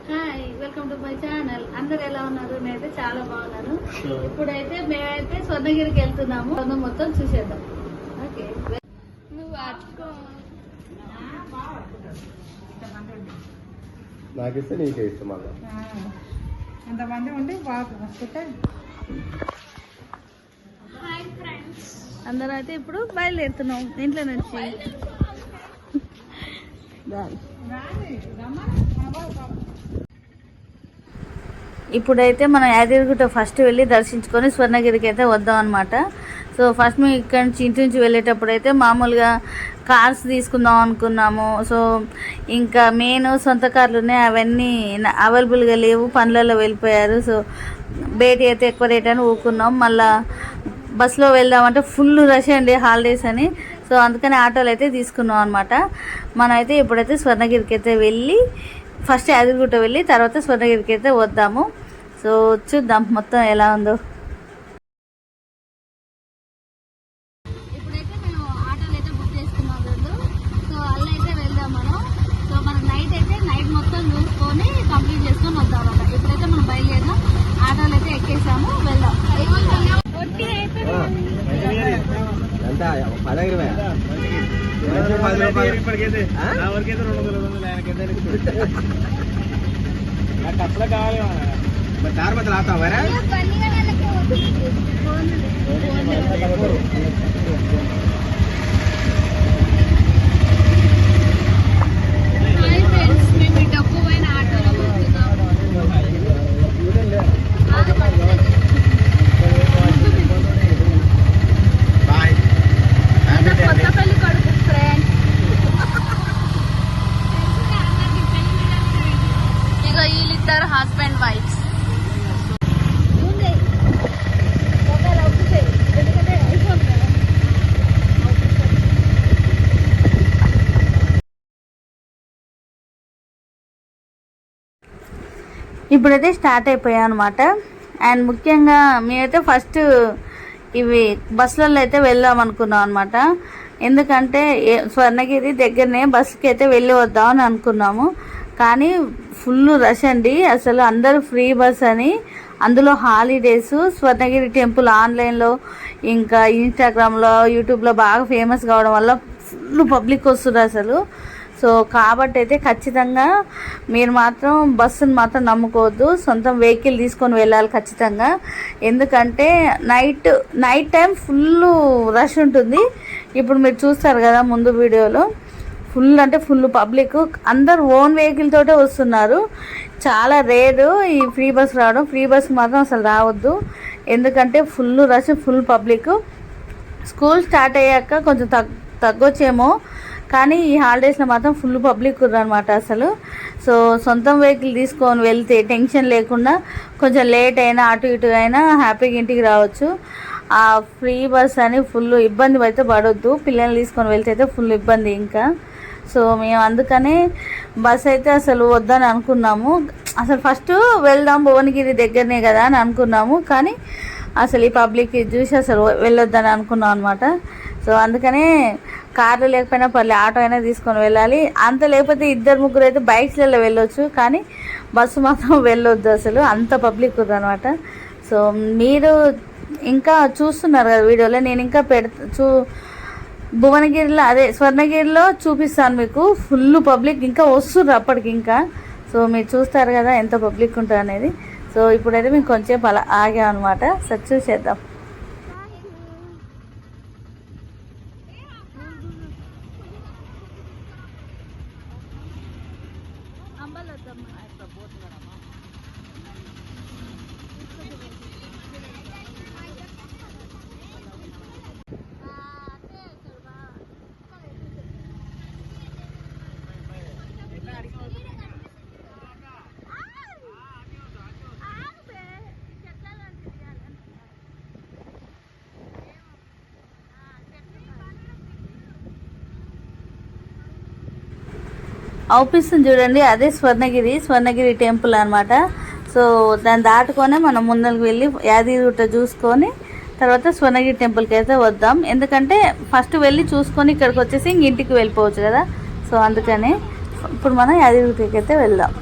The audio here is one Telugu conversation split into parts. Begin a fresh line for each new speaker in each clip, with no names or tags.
Hi, welcome to my channel. అందరు ఎలా ఉన్నారు? నేనైతే చాలా బాగున్నాను. ఇప్పుడైతే మేమైతే స్వర్ణగిరికి వెళ్తున్నాము. మొత్తం చూసేద్దాం. ఓకే,
నాకు ఇస్తే నీకే ఇష్టం. మళ్ళీ
ఎంతమంది ఉండి బాగా
అందరూ అయితే ఇప్పుడు బయలుదేరుతున్నాం ఇంట్లో నుంచి. ఇప్పుడైతే మనం యాదగిరిగుట్ట ఫస్ట్ వెళ్ళి దర్శించుకొని స్వర్ణగిరికి అయితే వద్దాం అనమాట. సో ఫస్ట్ మేము ఇక్కడ నుంచి ఇంటి నుంచి వెళ్ళేటప్పుడు అయితే మామూలుగా కార్స్ తీసుకుందాం అనుకున్నాము. సో ఇంకా మెయిన్ సొంత కార్లు ఉన్నాయి, అవన్నీ అవైలబుల్గా లేవు, పనులలో వెళ్ళిపోయారు. సో బయట అయితే ఎక్కువ రేట్ అని ఊరుకున్నాం. మళ్ళీ బస్సులో వెళ్దామంటే ఫుల్ రష్ అండి, హాలిడేస్ అని. సో అందుకని ఆటోలు అయితే తీసుకున్నాం అనమాట. మనమైతే ఇప్పుడైతే స్వర్ణగిరికి అయితే వెళ్ళి ఫస్ట్ యాదగిరిగుట్ట వెళ్ళి తర్వాత స్వర్ణగిరికి అయితే వద్దాము. సో చూద్దాం మొత్తం ఎలా ఉందో. ఇప్పుడైతే మేము ఆటోలు అయితే బుక్ చేసుకున్నాం రెండు. సో అలా అయితే వెళ్దాం మనం. సో మనం నైట్ మొత్తం చూసుకొని కంప్లీట్ చేసుకొని వద్దాం అన్నమాట. ఇప్పుడైతే మనం బయలుదేరినాం, ఆటోలు అయితే ఎక్కేసాము, వెళ్దాం.
అప్పుడే కావాలి చార్ బదులు ఆతావరా.
వీళ్ళిద్దరు హస్బెండ్ వైఫ్స్. ఇప్పుడైతే స్టార్ట్ అయిపోయాం అనమాట. అండ్ ముఖ్యంగా మేమైతే ఫస్ట్ ఇవి బస్సులలో అయితే వెళ్దాం అనుకున్నాం అనమాట. ఎందుకంటే స్వర్ణగిరి దగ్గరనే బస్సుకి అయితే వెళ్ళి వద్దామని అనుకున్నాము. కానీ ఫుల్ రష్ అండి, అసలు అందరూ ఫ్రీ బస్ అని, అందులో హాలిడేస్. స్వర్ణగిరి టెంపుల్ ఆన్లైన్లో ఇంకా ఇన్స్టాగ్రామ్లో యూట్యూబ్లో బాగా ఫేమస్ కావడం వల్ల ఫుల్ పబ్లిక్ వస్తున్నారు అసలు. సో కాబట్టి అయితే ఖచ్చితంగా మీరు మాత్రం బస్సును మాత్రం నమ్ముకోవద్దు, సొంతం వెహికల్ తీసుకొని వెళ్ళాలి ఖచ్చితంగా. ఎందుకంటే నైట్ టైం ఫుల్ రష్ ఉంటుంది. ఇప్పుడు మీరు చూస్తారు కదా ముందు వీడియోలో, ఫుల్ అంటే ఫుల్ పబ్లిక్, అందరు ఓన్ వెహికల్ తోటే వస్తున్నారు. చాలా రేరు ఈ ఫ్రీ బస్ రావడం. ఫ్రీ బస్ మాత్రం అసలు రావద్దు, ఎందుకంటే full rush, full public. School start అయ్యాక కొంచెం తగ్గొచ్చేమో, కానీ ఈ హాలిడేస్లో మాత్రం ఫుల్ పబ్లిక్ అనమాట అసలు. సో సొంతం వెహికల్ తీసుకొని వెళ్తే టెన్షన్ లేకుండా కొంచెం లేట్ అయినా అటు ఇటు అయినా హ్యాపీగా ఇంటికి రావచ్చు. ఆ ఫ్రీ బస్ అని ఫుల్ ఇబ్బంది అయితే పడొద్దు, పిల్లల్ని తీసుకొని వెళ్తే అయితే ఫుల్ ఇబ్బంది ఇంకా. సో మేము అందుకనే బస్ అయితే అసలు వద్దని అనుకున్నాము. అసలు ఫస్ట్ వెళ్దాం భువనగిరి దగ్గరనే కదా అని అనుకున్నాము, కానీ అసలు ఈ పబ్లిక్ చూసి అసలు వెళ్ళొద్దని అనుకున్నాం అనమాట. సో అందుకనే కార్లు లేకపోయినా పర్లేదు, ఆటో అయినా తీసుకొని వెళ్ళాలి. అంత లేకపోతే ఇద్దరు ముగ్గురు అయితే బైక్స్లలో వెళ్ళొచ్చు, కానీ బస్సు మాత్రం వెళ్ళొద్దు, అసలు అంత పబ్లిక్ అనమాట. సో మీరు ఇంకా చూస్తున్నారు కదా వీడియోలో, నేను ఇంకా భువనగిరిలో అదే స్వర్ణగిరిలో చూపిస్తాను మీకు. ఫుల్ పబ్లిక్ ఇంకా వస్తుర్రు అప్పటికి ఇంకా. సో మీరు చూస్తారు కదా ఎంత పబ్లిక్ ఉంటుంది అనేది. సో ఇప్పుడైతే మేము కొంచెం అలా ఆగాం అనమాట. సో చూసేద్దాం. అవుపిస్తుంది చూడండి, అదే స్వర్ణగిరి టెంపుల్ అనమాట. సో దాన్ని దాటుకొని మనం ముందుకు వెళ్ళి యాదగిరిగుట్ట చూసుకొని తర్వాత స్వర్ణగిరి టెంపుల్కి అయితే వద్దాం. ఎందుకంటే ఫస్ట్ వెళ్ళి చూసుకొని ఇక్కడికి వచ్చేసి ఇంటికి వెళ్ళిపోవచ్చు కదా. సో అందుకని ఇప్పుడు మనం యాదగిరిగుట్టకి అయితే వెళ్దాం.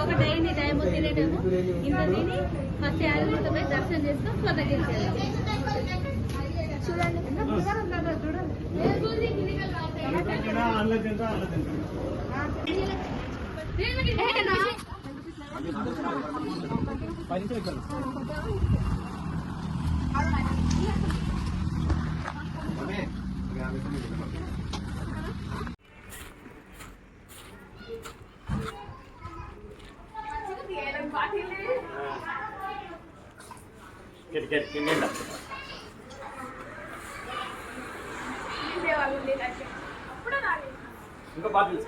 ఒకటైంది టైం తినేటము ఇంత తిని ఫస్ట్ యాదగిరితో పోయి దర్శనం చేసుకొని స్వర్ణగిరి
ఇంకా బాగా తెలుసు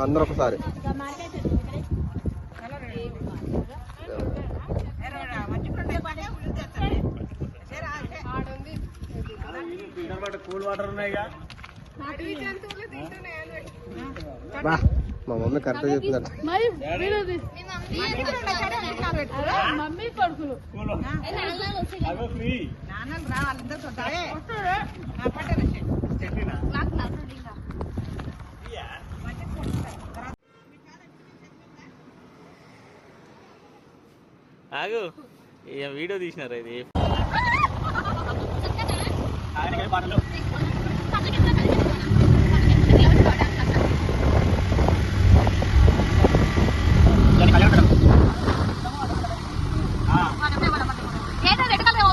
అందరూ ఒకసారి కూల్ వాటర్ ఉన్నాయిగా మా మమ్మీ కరెక్ట్ చెప్తుందంట
మమ్మీ కొడుకులు
ఆగు వీడియో తీసినారా ఇది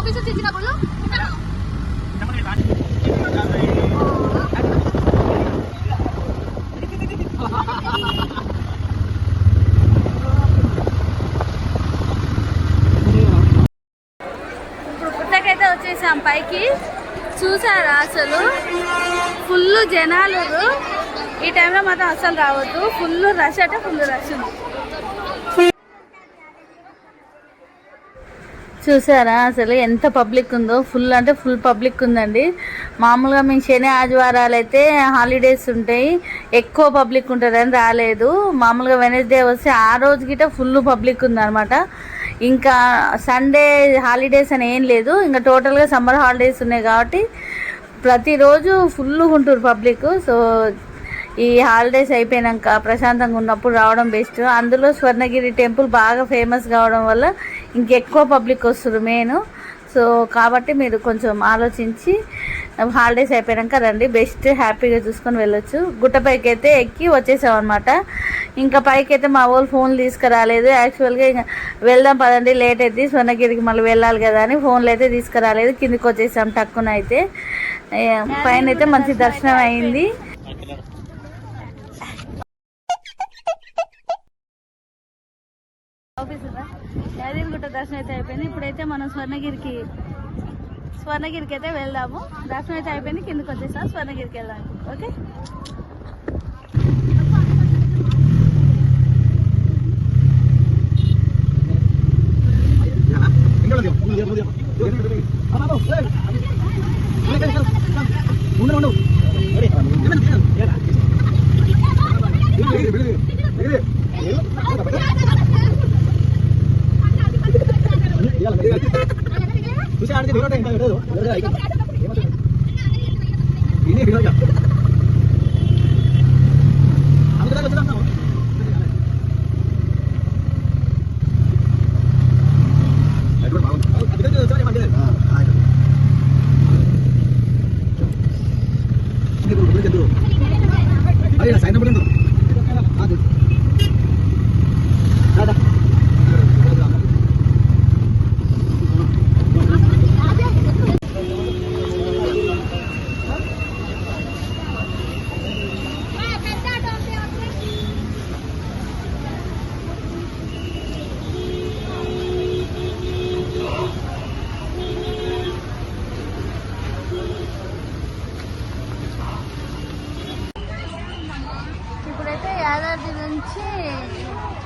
ఆఫీసు తెచ్చినప్పుడు ఇప్పుడు పుట్టకైతే వచ్చేసాం పైకి. చూసారా అసలు ఫుల్ జనాలు. ఈ టైంలో మాత్రం అసలు రావద్దు, ఫుల్ రష్ అంటే ఫుల్ రష్ ఉంది. చూసారా అసలు ఎంత పబ్లిక్ ఉందో, ఫుల్ అంటే ఫుల్ పబ్లిక్ ఉందండి. మామూలుగా మేము శని ఆదివారాలు అయితే హాలిడేస్ ఉంటాయి, ఎక్కువ పబ్లిక్ ఉంటుందని రాలేదు. మామూలుగా వెనస్డే వస్తే ఆ రోజు గిట ఫుల్ పబ్లిక్ ఉందన్నమాట. ఇంకా సండే హాలిడేస్ అని ఏం లేదు, ఇంకా టోటల్గా సమ్మర్ హాలిడేస్ ఉన్నాయి కాబట్టి ప్రతిరోజు ఫుల్ ఉంటుంది పబ్లిక్. సో ఈ హాలిడేస్ అయిపోయాక ప్రశాంతంగా ఉన్నప్పుడు రావడం బెస్ట్. అందులో స్వర్ణగిరి టెంపుల్ బాగా ఫేమస్ కావడం వల్ల ఇంకెక్కువ పబ్లిక్ వస్తారు మెయిన్. సో కాబట్టి మీరు కొంచెం ఆలోచించి హాలిడేస్ అయిపోయాక రండి, బెస్ట్. హ్యాపీగా చూసుకొని వెళ్ళొచ్చు. గుట్టపైకి అయితే ఎక్కి వచ్చేసాం అనమాట. ఇంకా పైకి అయితే మా వాళ్ళు ఫోన్లు తీసుకురాలేదు. యాక్చువల్గా ఇంకా వెళ్దాం పదండి, లేట్ అయితే స్వర్ణగిరికి మళ్ళీ వెళ్ళాలి కదా అని ఫోన్లు అయితే తీసుకురాలేదు. కిందికి వచ్చేసాం టక్కున. అయితే పైన అయితే మంచి దర్శనం అయింది. యాదగిరిగుట్ట దర్శనం అయితే అయిపోయింది. ఇప్పుడైతే మనం స్వర్ణగిరికి అయితే వెళ్దాము. దర్శనం అయితే అయిపోయింది, కిందకి వచ్చేసాం. స్వర్ణగిరికి వెళ్దాం. ఓకే,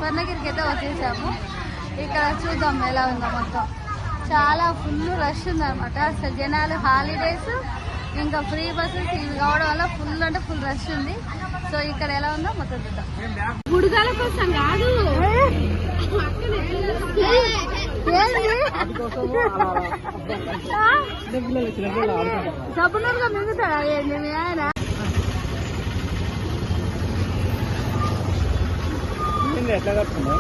స్వర్ణగిరికి అయితే వచ్చేసాము. ఇక్కడ చూద్దాం ఎలా ఉందో. మొత్తం చాలా ఫుల్ రష్ ఉందన్నమాట. అసలు జనాలు హాలిడేస్ ఇంకా ఫ్రీ బస్సెస్ ఇవి కావడం వల్ల ఫుల్ అంటే ఫుల్ రష్ ఉంది. సో ఇక్కడ ఎలా ఉందో మొత్తం చూద్దాం.
గుడిగాల కోసం కాదు,
డబ్బులుగా మిగుతాడా ఏంటి మీ ఆయన?
ఎట్లా కట్టుకున్నా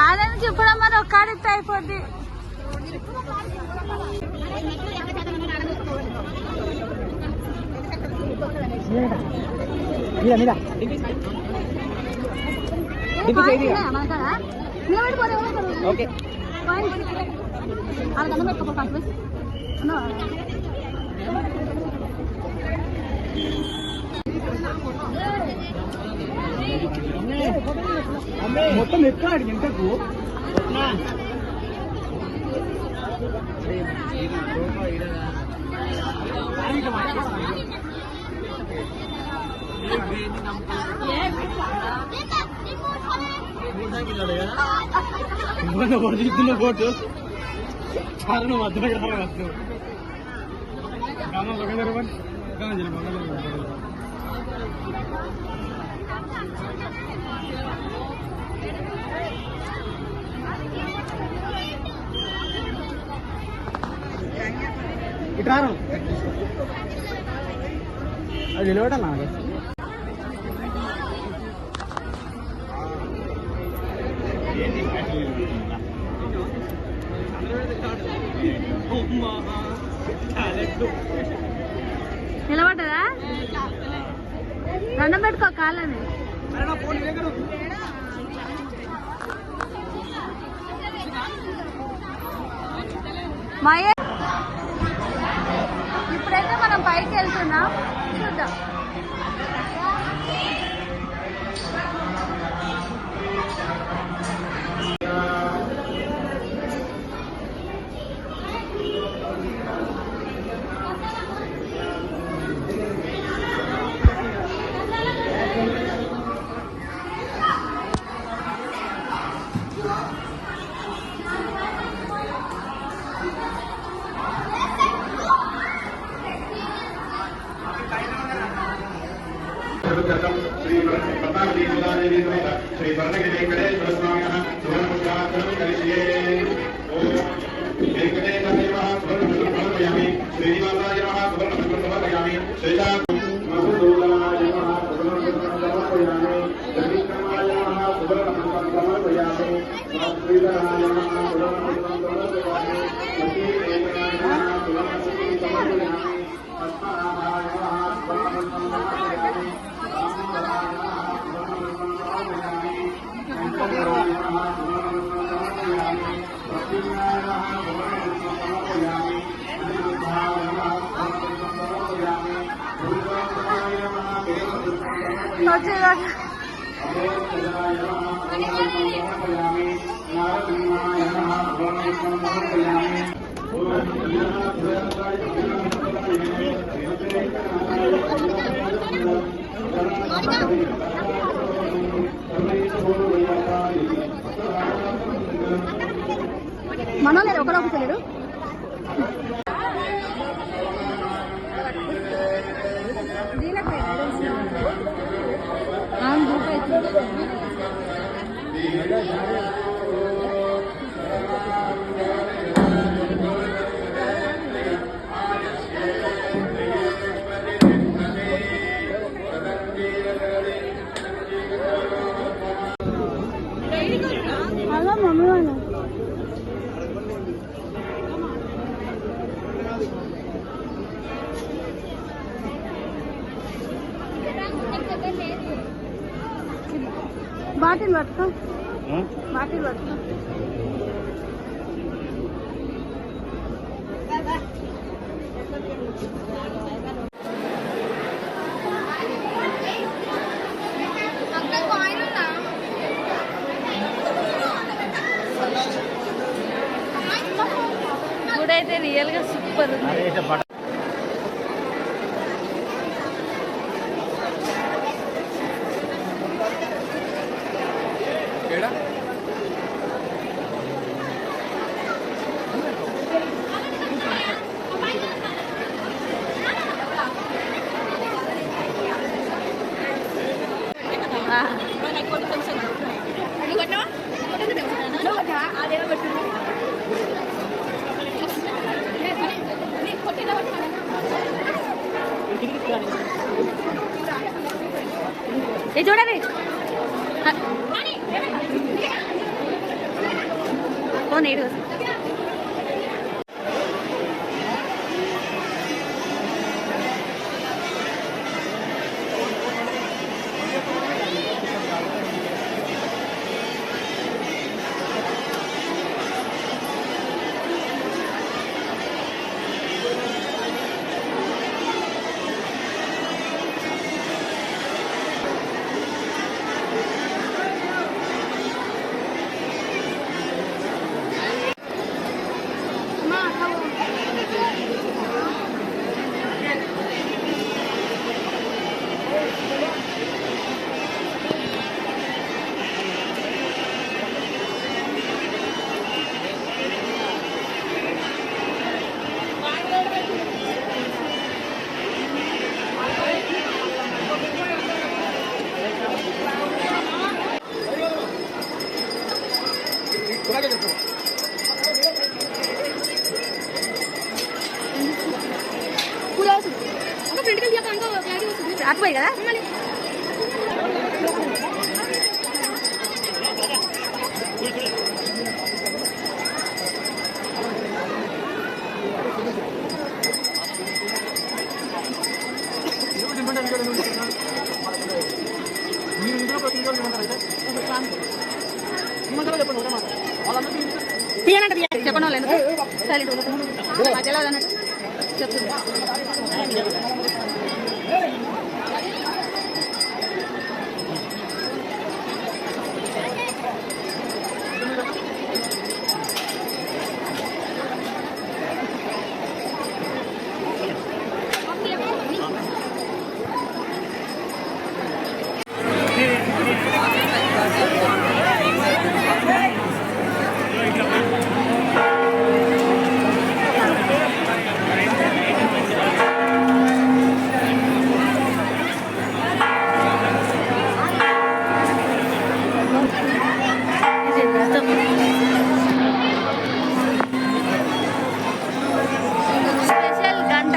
ఆడని చెప్పడం మరి ఒక కాడితే అయిపోద్ది.
మొత్తం ఎక్కడ ఎంతకు పోటు కారణం అర్థం కాదు. ఇట్లా అది నిలబడాలి.
నిలబడ్డదా? దండం పెట్టుకో కాళ్ళని. మాయ ఇప్పుడైతే మనం పైకి వెళ్తున్నాం, చూద్దాం.
श्री वर्णगिरी वेंकटेश्वर स्वामिनः सुवर्णपुष्पार्चनं करिष्ये। ओम वेंकटेशाय नमः सुवर्णपुष्पं समर्पयामि। श्रीनिवासाय नमः सुवर्णपुष्पं समर्पयामि। मधुसूदनाय नमः सुवर्णपुष्पं समर्पयामि। त्रिविक्रमाय नमः सुवर्णपुष्पं समर्पयामि। श्रीधराय नमः सुवर्णपुष्पं समर्पयामि। लक्ष्मीनारायणाय नमः सुवर्णपुष्पं समर्पयामि। पद्मनाभाय नमः सुवर्णपुष्पं समर्पयामि।
మనోళ్ళు ఒకరు ఒకరు అలా మమ్మీ వాళ్ళు బాటిల్ పట్టుకో, బాటిల్ పట్టుకో. సూపర్ ఉంది. ఇది చూడండి నీడు అటుపోయి కదా చెప్పడం లేదు సైలెంట్ మధ్యలో అన్నట్టు చెప్తుంది. స్పెషల్ గంట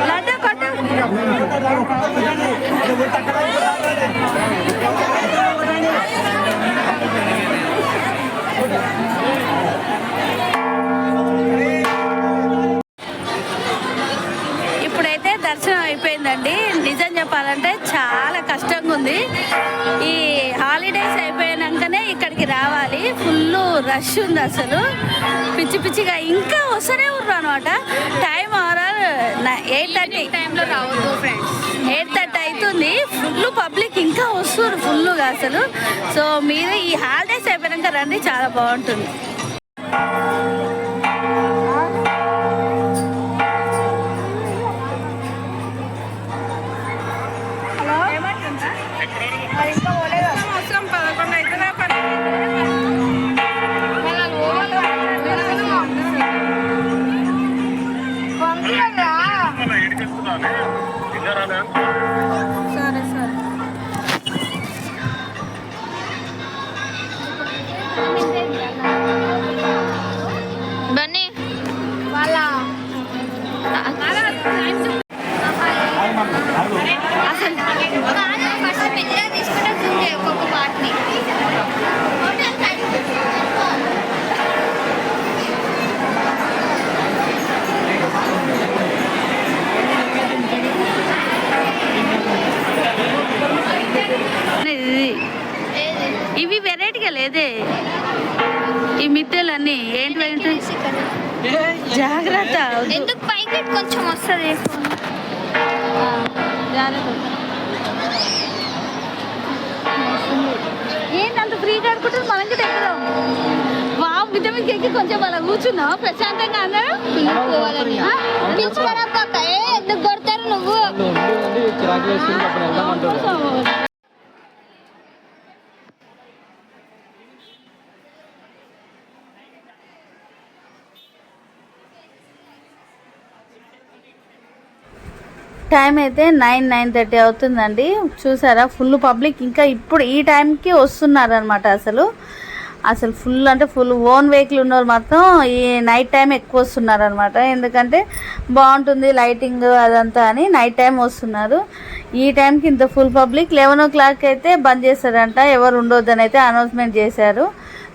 లడ్డు కొట్టు ఇప్పుడైతే దర్శనం అయిపోయిందండి. నిజం చెప్పాలంటే చాలా కష్టంగా ఉంది. ఈ హాలిడేస్ అయిపోయాకనే ఇక్కడికి రావాలి. ఫుల్ రష్ ఉంది, అసలు పిచ్చి పిచ్చిగా ఇంకా వస్తూనే ఉన్నారు అనమాట. టైం ఓవరాల్ 8:30
టైంలో రావద్దు ఫ్రెండ్స్.
8:30 అవుతుంది. ఫుల్ పబ్లిక్ ఇంకా వస్తున్నారు ఫుల్గా అసలు. సో మీరు ఈ హాలిడేస్ అయిపోయాక రండి, చాలా బాగుంటుంది. సరే సరే
బన్నీ వాళ్ళ ఒక్కొక్క పార్ట్ని
ఇవి వెరైటీగా లేదే ఈ మిట్టెలన్నీ ఏంటి జాగ్రత్త
ఎందుకు పైకి కొంచెం వస్తుంది
ఏంటంత ఫ్రీగా అనుకుంటుంది మనం కూడా ఎక్కుదాం వా విటమిన్ కేక్ కొంచెం అలా కూర్చున్నాం ప్రశాంతంగా అన్నారు
ఎందుకు కొడతారు నువ్వు
చిరాకు వేసుకుని అప్పుడు వెళ్దామంటారు.
టైం అయితే 9:30 అవుతుందండి. చూసారా ఫుల్ పబ్లిక్ ఇంకా ఇప్పుడు ఈ టైంకి వస్తున్నారనమాట. అసలు ఫుల్ అంటే ఫుల్ ఓన్ వెహికల్ ఉన్నవాళ్ళు మాత్రం ఈ నైట్ టైం ఎక్కువ వస్తున్నారనమాట. ఎందుకంటే బాగుంటుంది లైటింగ్ అదంతా అని నైట్ టైం వస్తున్నారు. ఈ టైంకి ఇంత ఫుల్ పబ్లిక్ 11 o'clock అయితే బంద్ చేస్తారంట, ఎవరు ఉండొద్దని అయితే అనౌన్స్మెంట్ చేశారు.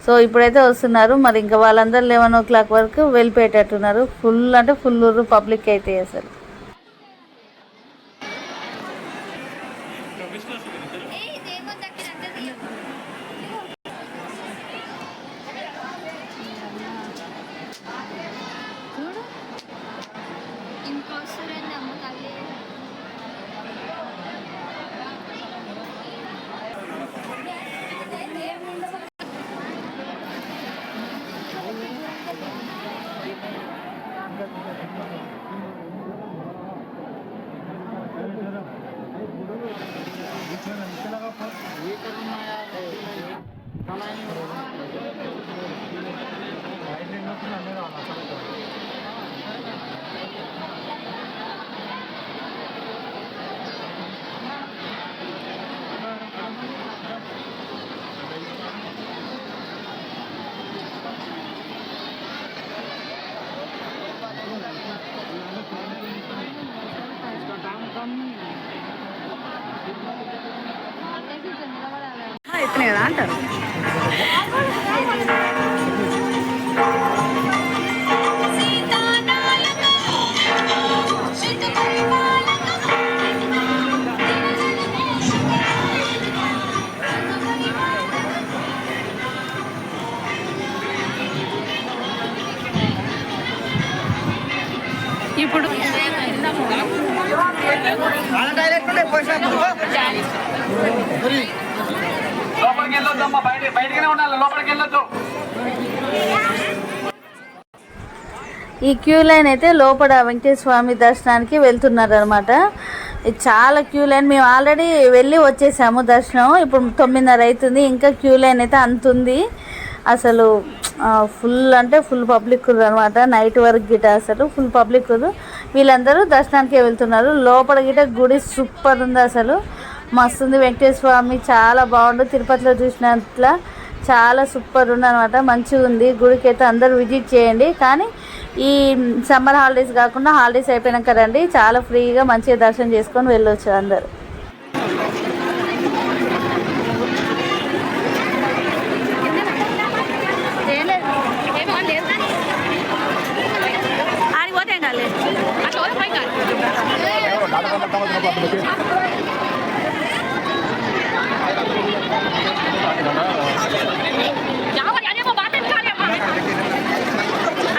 సో ఇప్పుడైతే వస్తున్నారు. మరి ఇంకా వాళ్ళందరూ 11 o'clock వరకు వెళ్ళిపోయేటట్టున్నారు. ఫుల్ అంటే ఫుల్ పబ్లిక్ అయితే అసలు. ఎత్తునే కదా అంటారు. ఇప్పుడు
లోపలికి వెళ్ళొద్దమ్మా, బయటనే ఉండాలి, లోపలికి వెళ్ళొద్దు.
ఈ క్యూ లైన్ అయితే లోపల వెంకటేశ్వర స్వామి దర్శనానికి వెళ్తున్నారు అనమాట. చాలా క్యూ లైన్, మేము ఆల్రెడీ వెళ్ళి వచ్చేసాము దర్శనం. ఇప్పుడు 9:30 అవుతుంది, ఇంకా క్యూ లైన్ అయితే అంత ఉంది. అసలు ఫుల్ అంటే ఫుల్ పబ్లిక్ అనమాట. నైట్ వరకు గిట అసలు ఫుల్ పబ్లిక్. వీళ్ళందరూ దర్శనానికి వెళ్తున్నారు. లోపల గిట గుడి సూపర్ ఉంది, అసలు మస్తు ఉంది. వెంకటేశ్వర స్వామి చాలా బాగుండు, తిరుపతిలో చూసినట్ల చాలా సూపర్ ఉంది అనమాట. మంచిగా ఉంది. గుడికి అయితే అందరూ విజిట్ చేయండి. కానీ ఈ సమ్మర్ హాలిడేస్ కాకుండా హాలిడేస్ అయిపోయినాక రండి, చాలా ఫ్రీగా మంచిగా దర్శనం చేసుకొని వెళ్ళొచ్చు అందరు. ఆడిపోతే కాలేదు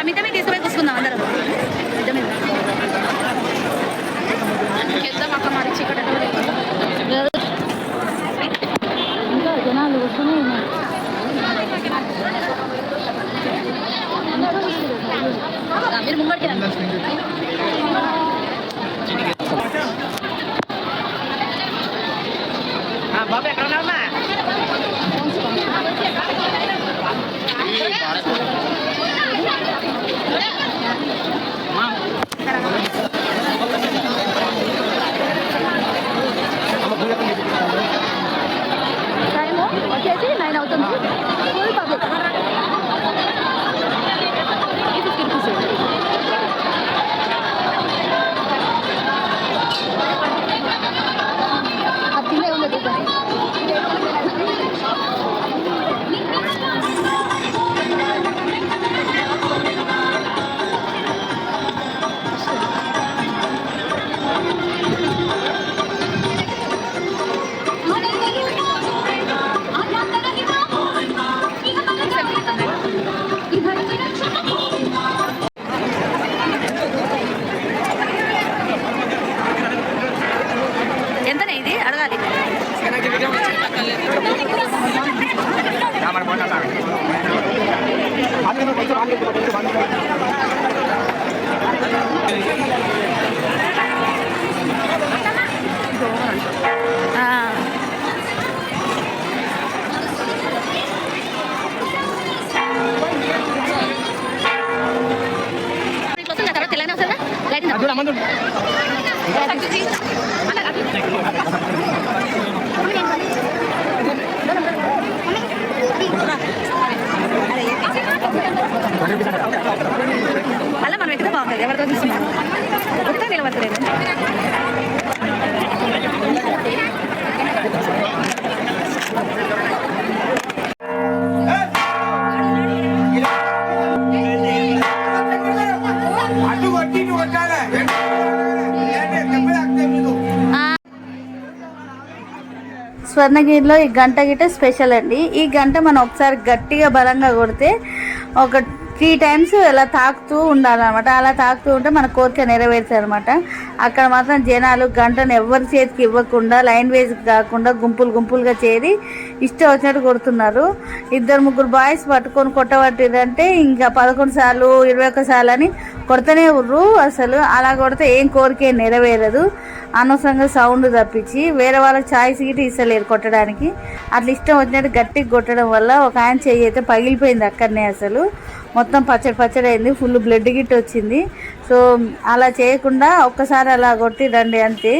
మిగతా మీద తీసుకుపోయి కూర్చుకుందాం అందరం. వెళ్దాం అక్క మరి చీకటి ఇంకా జనాలు కూర్చొని మీరు ముంగడికి
బాబు ఎక్కడ ఉన్నావమ్మా?
టైము వచ్చేసి 9 అవుతుంది. Full public. ఎంతనే ఇది అడగాలి. అలా మనం ఎక్కడ బాగుంటుంది, ఎవరితో తీసుకున్నాం కొత్త నిలబడతలేదు. స్వర్ణగిరిలో ఈ గంట గిట్ట స్పెషల్ అండి. ఈ గంట మనం ఒకసారి గట్టిగా బలంగా కొడితే ఒక 3 times ఇలా తాకుతూ ఉండాలన్నమాట. అలా తాకుతూ ఉంటే మన కోరిక నెరవేరుతుంది అనమాట. అక్కడ మాత్రం జనాలు గంటను ఎవరి చేతికి ఇవ్వకుండా లైన్ వైజ్ కాకుండా గుంపులుగా చేరి ఇష్టం వచ్చినట్టు కొడుతున్నారు. 2-3 బాయ్స్ పట్టుకొని కొట్టబట్టిరంటే ఇంకా 11 సార్లు 21 సార్లు అని కొడతనే ఉర్రు. అసలు అలా కొడితే ఏం కోరిక నెరవేరదు. అనవసరంగా సౌండ్ తప్పించి వేరే వాళ్ళకి ఛాయిస్ గిట్ట ఇస్తలేరు కొట్టడానికి. అట్లా ఇష్టం వచ్చినట్టు గట్టిగా కొట్టడం వల్ల ఒక ఆయన చెయ్యి అయితే పగిలిపోయింది అక్కడనే. అసలు మొత్తం పచ్చడి అయింది, ఫుల్ బ్లడ్ గిట్ వచ్చింది. సో అలా చేయకుండా ఒక్కసారి అలా కొట్టి రండి, అంతే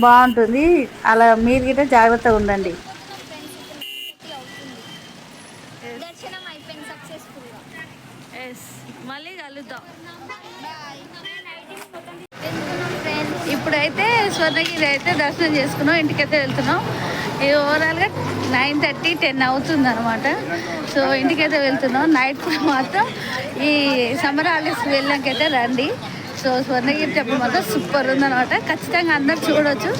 బాగుంటుంది. అలా మీరు గిట్ట జాగ్రత్తగా ఉండండి.
దర్శనం అయిపోయింది సక్సెస్ఫుల్గా.
మళ్ళీ కలుద్దాం.
ఇప్పుడైతే
స్వర్ణగిరి అయితే దర్శనం చేసుకున్నాం, ఇంటికైతే వెళ్తున్నాం. ఇది ఓవరాల్గా 9:30, 10 అవుతుంది అనమాట. సో ఇంటికైతే వెళ్తున్నాం. నైట్ కూడా మాత్రం ఈ సమ్మర్ హాలిడేస్కి వెళ్ళాకైతే రండి. సో స్వర్ణగిరి టెంపుల్ మాత్రం సూపర్ ఉందనమాట. ఖచ్చితంగా అందరు చూడవచ్చు,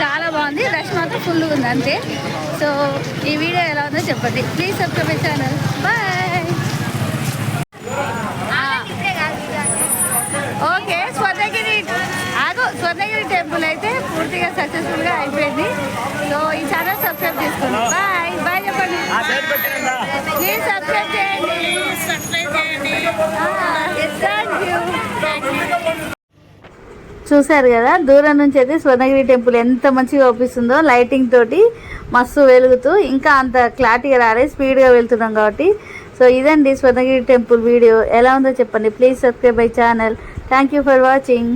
చాలా బాగుంది. రష్ మాత్రం ఫుల్గా ఉంది అంతే. సో ఈ వీడియో ఎలా ఉందో చెప్పండి. Please subscribe my channel. Bye. Okay, Swarnagiri temple అయితే పూర్తిగా సక్సెస్ఫుల్గా అయిపోయింది. సో ఈ ఛానల్ సబ్స్క్రైబ్ చేసుకోండి. బాయ్ చెప్పండి. ప్లీజ్ సబ్స్క్రైబ్ చేయండి. చూశారు కదా, దూరం నుంచి అయితే స్వర్ణగిరి టెంపుల్ ఎంత మంచిగా అవుపిస్తుందో లైటింగ్ తోటి మస్తు వెలుగుతూ. ఇంకా అంత క్లారిటీగా రాలేదు, స్పీడ్గా వెళ్తున్నాం కాబట్టి. సో ఇదండి స్వర్ణగిరి టెంపుల్ వీడియో. ఎలా ఉందో చెప్పండి. Please subscribe my channel. Thank you for watching.